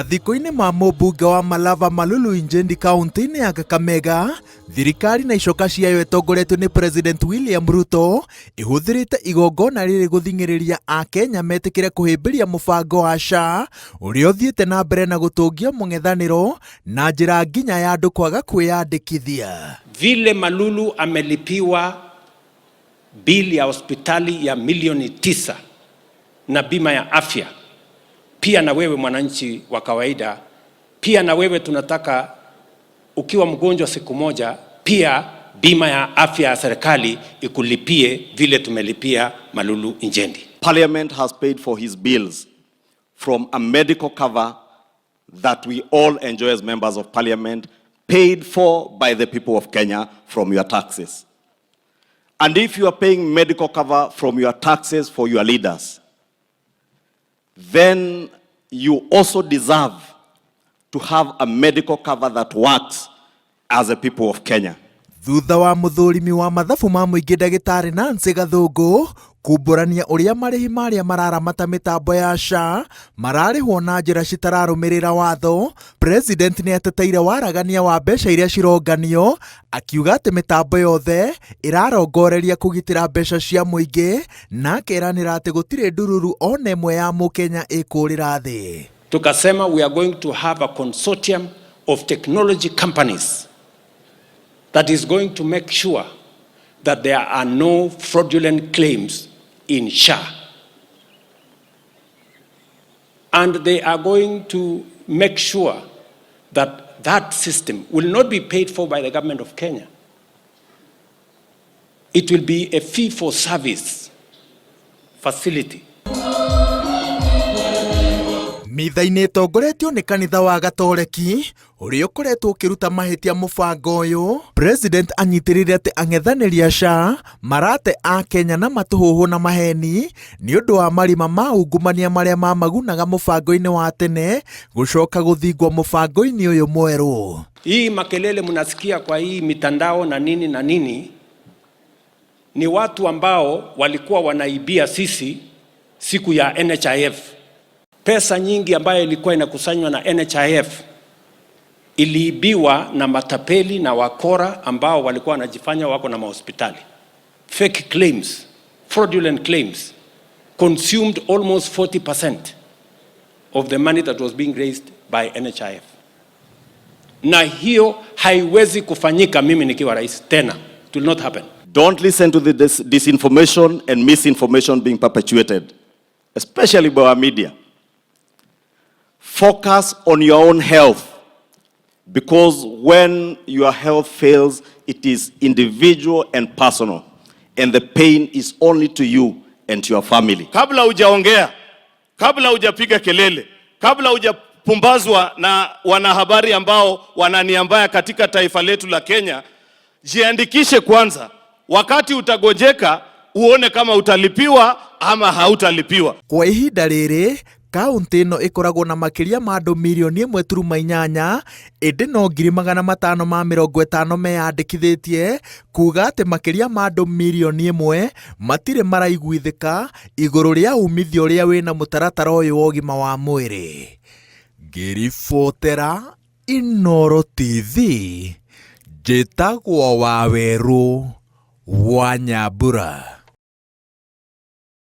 Mathiko-inĩ ma mũmbunge wa Malava Malulu Injendi kaunti-inĩ ya Kakamega, thirikari na icoka ciayo itongoretio ni President William Ruto ihũthĩrĩte igongona rĩrĩ gũthing'ĩrĩria Akenya metĩkĩre kũhĩmbĩria mũbango wa SHA ũrĩa ũthiĩte na mbere na gũtũngia mũng'ethanĩro na njĩra nginya ya andũ kwaga kwĩyandĩkithia. Vile Malulu amelipiwa bili ya hospitali ya milioni 9 na bima ya afya, pia na wewe mwananchi wa kawaida, pia na wewe tunataka ukiwa mgonjwa siku moja, pia bima ya afya ya serikali ikulipie vile tumelipia Malulu Injendi. Parliament has paid for his bills from a medical cover that we all enjoy as members of parliament, paid for by the people of Kenya from your taxes. And if you are paying medical cover from your taxes for your leaders, then you also deserve to have a medical cover that works as a people of Kenya. Thutha wa muthurimi wa mathabu ma muingi ndagitari Nancy Gathungu kumbũrania ũrĩa marĩhi marĩa mararamata mĩtambo ya SHA mararĩhwo na njĩra citararũmĩrĩra watho, President nĩ ateteire waragania wa mbeca iria cironganio, akiuga atĩ mĩtambo yothe ĩrarongoreria kũgitĩra mbeca cia mũingĩ, na akeranĩra atĩ gũtirĩ ndururu ona ĩmwe ya mũkenya ĩkũrĩra thĩ. Tukasema we are going to have a consortium of technology companies that is going to make sure that there are no fraudulent claims in SHA. And they are going to make sure that that system will not be paid for by the government of Kenya. It will be a fee-for-service facility. Mitha-inĩ ĩtongoretio nĩ kanitha wa Gatoreki ũrĩa ũkoretwo ũkĩruta mahĩtia mũbango ũyũ, President anyitĩrĩire atĩ ang'ethanĩri a SHA marate Akenya na matũhũhũ na maheni nĩ ũndũ wa marima ma ungumania marĩa mamagunaga mũbango-inĩ wa tene gũcoka gũthingwo mũbango-inĩ ũyũ mwerũ. Hii makelele mnasikia kwa hii mitandao na nini ni watu ambao walikuwa wanaibia sisi siku ya NHIF. Pesa nyingi ambayo ilikuwa inakusanywa na NHIF iliibiwa na matapeli na wakora ambao walikuwa wanajifanya wako na mahospitali. Fake claims, fraudulent claims consumed almost 40% of the money that was being raised by NHIF. Na hiyo haiwezi kufanyika mimi nikiwa rais tena. It will not happen. Don't listen to the disinformation and misinformation being perpetuated, especially by our media. Focus on your own health, because when your health fails, it is individual and personal, and the pain is only to you and to your family. Kabla hujaongea, kabla hujapiga kelele, kabla hujapumbazwa na wanahabari ambao wana mbaya katika taifa letu la Kenya, jiandikishe kwanza. Wakati utagonjeka uone kama utalipiwa ama hautalipiwa. Kwa ihinda rĩrĩ kaunti ĩno ĩkoragwo na makĩria ma andũ milioni 1.8, ĩndĩ no 550 meyandĩkithĩtie, kuga atĩ makĩria ma andũ milioni 1 matirĩ maraiguithĩka igũrũ rĩa umithio ũrĩa wĩna mũtaratara ũyũ wa ũgima wa mwĩrĩ. Ngĩribotera Inooro TV, njĩtagwo Waweru wa Nyambura.